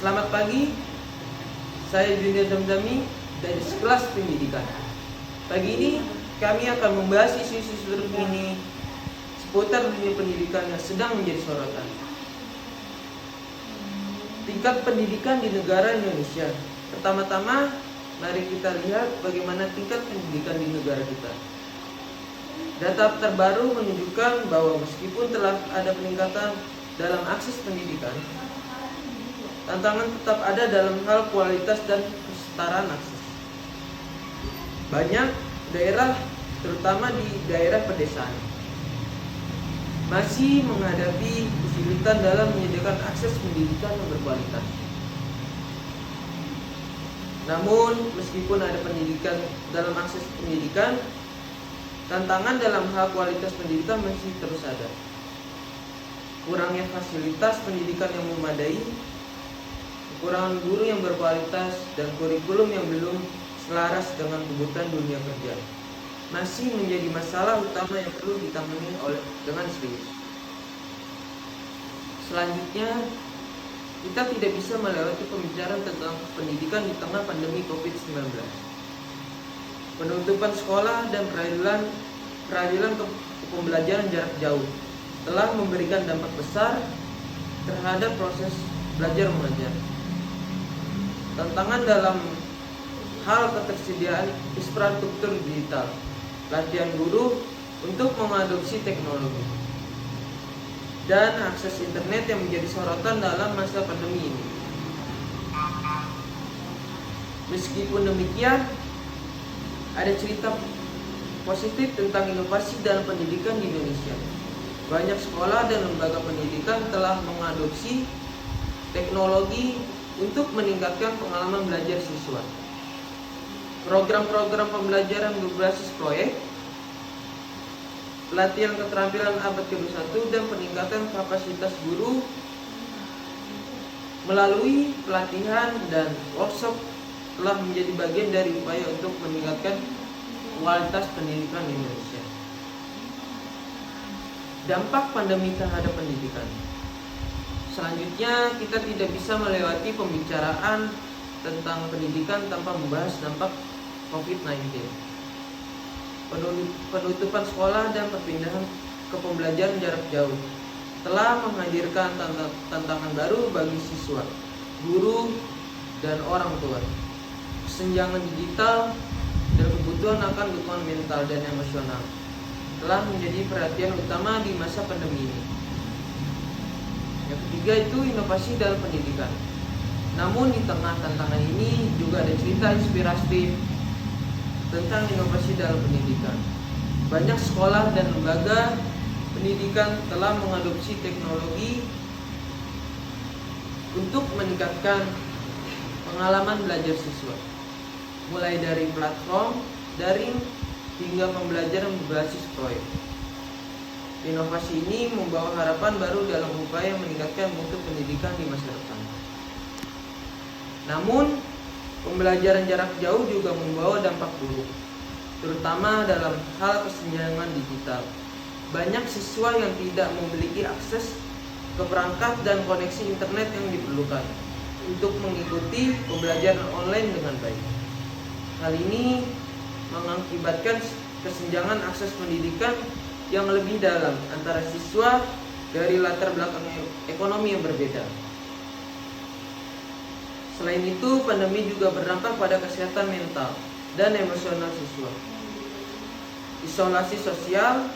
Selamat pagi, saya Junior Damdami dari Sekelas Pendidikan. Pagi ini kami akan membahas isu-isu terkini seputar dunia pendidikan yang sedang menjadi sorotan. Tingkat pendidikan di negara Indonesia. Pertama-tama, mari kita lihat bagaimana tingkat pendidikan di negara kita. Data terbaru menunjukkan bahwa meskipun telah ada peningkatan dalam akses pendidikan, tantangan tetap ada dalam hal kualitas dan kesetaraan akses. Banyak daerah, terutama di daerah pedesaan, masih menghadapi kesulitan dalam menyediakan akses pendidikan yang berkualitas. Namun, meskipun ada pendidikan dalam akses pendidikan, tantangan dalam hal kualitas pendidikan masih terus ada. Kurangnya fasilitas pendidikan yang memadai, kekurangan guru yang berkualitas, dan kurikulum yang belum selaras dengan kebutuhan dunia kerja masih menjadi masalah utama yang perlu ditangani dengan serius. Selanjutnya, kita tidak bisa melewati pembicaraan tentang pendidikan di tengah pandemi COVID-19. Penutupan sekolah dan peralihan ke pembelajaran jarak jauh telah memberikan dampak besar terhadap proses belajar mengajar. Tantangan dalam hal ketersediaan infrastruktur digital, latihan guru untuk mengadopsi teknologi, dan akses internet yang menjadi sorotan dalam masa pandemi ini. Meskipun demikian, ada cerita positif tentang inovasi dalam pendidikan di Indonesia. Banyak sekolah dan lembaga pendidikan telah mengadopsi teknologi untuk meningkatkan pengalaman belajar siswa. Program-program pembelajaran berbasis proyek, pelatihan keterampilan abad ke-21, dan peningkatan kapasitas guru melalui pelatihan dan workshop telah menjadi bagian dari upaya untuk meningkatkan kualitas pendidikan di Indonesia. Dampak pandemi terhadap pendidikan. Selanjutnya, kita tidak bisa melewati pembicaraan tentang pendidikan tanpa membahas dampak COVID-19. Penutupan sekolah dan perpindahan ke pembelajaran jarak jauh telah menghadirkan tantangan baru bagi siswa, guru, dan orang tua. Kesenjangan digital dan kebutuhan akan dukungan mental dan emosional telah menjadi perhatian utama di masa pandemi ini. Yang ketiga itu inovasi dalam pendidikan. Namun di tengah tantangan ini juga ada cerita inspiratif tentang inovasi dalam pendidikan. Banyak sekolah dan lembaga pendidikan telah mengadopsi teknologi untuk meningkatkan pengalaman belajar siswa, mulai dari platform daring hingga pembelajaran berbasis proyek. Inovasi ini membawa harapan baru dalam upaya meningkatkan mutu pendidikan di masa depan. Namun, pembelajaran jarak jauh juga membawa dampak buruk, terutama dalam hal kesenjangan digital. Banyak siswa yang tidak memiliki akses ke perangkat dan koneksi internet yang diperlukan untuk mengikuti pembelajaran online dengan baik. Hal ini mengakibatkan kesenjangan akses pendidikan yang lebih dalam antara siswa dari latar belakang ekonomi yang berbeda. Selain itu, pandemi juga berdampak pada kesehatan mental dan emosional siswa. Isolasi sosial,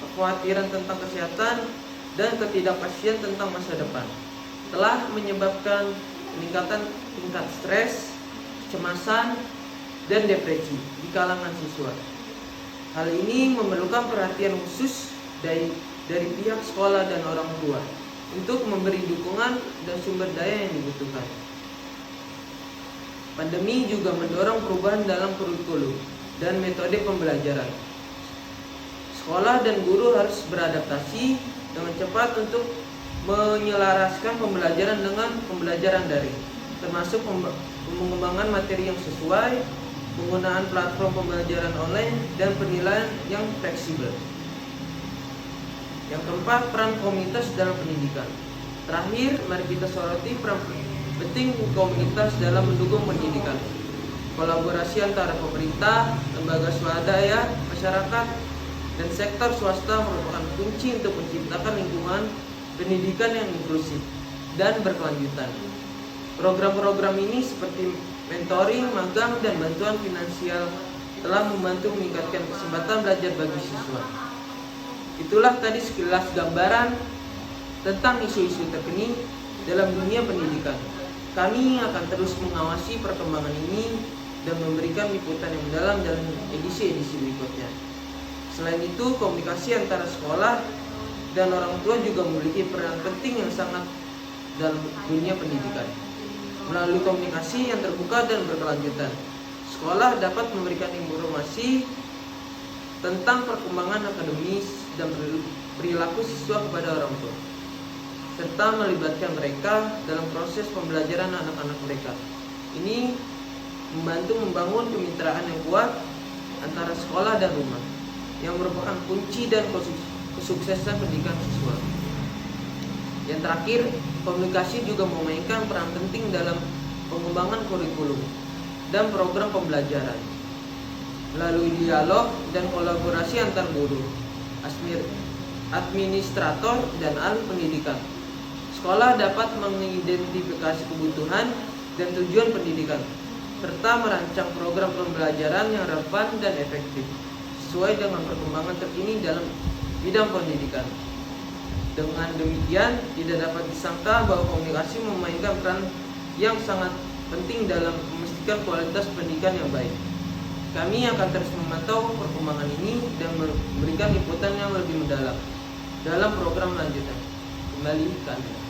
kekhawatiran tentang kesehatan, dan ketidakpastian tentang masa depan telah menyebabkan peningkatan tingkat stres, kecemasan, dan depresi di kalangan siswa. Hal ini memerlukan perhatian khusus dari pihak sekolah dan orang tua untuk memberi dukungan dan sumber daya yang dibutuhkan. Pandemi juga mendorong perubahan dalam kurikulum dan metode pembelajaran. Sekolah dan guru harus beradaptasi dengan cepat untuk menyelaraskan pembelajaran dengan pembelajaran daring, termasuk pengembangan materi yang sesuai, penggunaan platform pembelajaran online, dan penilaian yang fleksibel. Yang keempat, peran komunitas dalam pendidikan. Terakhir, mari kita soroti peran penting komunitas dalam mendukung pendidikan. Kolaborasi antara pemerintah, lembaga swadaya, masyarakat, dan sektor swasta merupakan kunci untuk menciptakan lingkungan pendidikan yang inklusif dan berkelanjutan. Program-program ini seperti mentoring, magang, dan bantuan finansial telah membantu meningkatkan kesempatan belajar bagi siswa. Itulah tadi sekilas gambaran tentang isu-isu terkini dalam dunia pendidikan. Kami akan terus mengawasi perkembangan ini dan memberikan liputan yang mendalam dalam edisi-edisi berikutnya. Selain itu, komunikasi antara sekolah dan orang tua juga memiliki peran penting yang sangat dalam dunia pendidikan. Melalui komunikasi yang terbuka dan berkelanjutan, sekolah dapat memberikan informasi tentang perkembangan akademis dan perilaku siswa kepada orang tua, serta melibatkan mereka dalam proses pembelajaran anak-anak mereka. Ini membantu membangun kemitraan yang kuat antara sekolah dan rumah, yang merupakan kunci dan kesuksesan pendidikan siswa. Yang terakhir, komunikasi juga memainkan peran penting dalam pengembangan kurikulum dan program pembelajaran. Melalui dialog dan kolaborasi antar guru, administrator, dan ahli pendidikan, sekolah dapat mengidentifikasi kebutuhan dan tujuan pendidikan, serta merancang program pembelajaran yang relevan dan efektif sesuai dengan perkembangan terkini dalam bidang pendidikan. Dengan demikian, tidak dapat disangka bahwa komunikasi memainkan peran yang sangat penting dalam memastikan kualitas pendidikan yang baik. Kami akan terus memantau perkembangan ini dan memberikan liputan yang lebih mendalam dalam program lanjutan. Kembali ke Anda.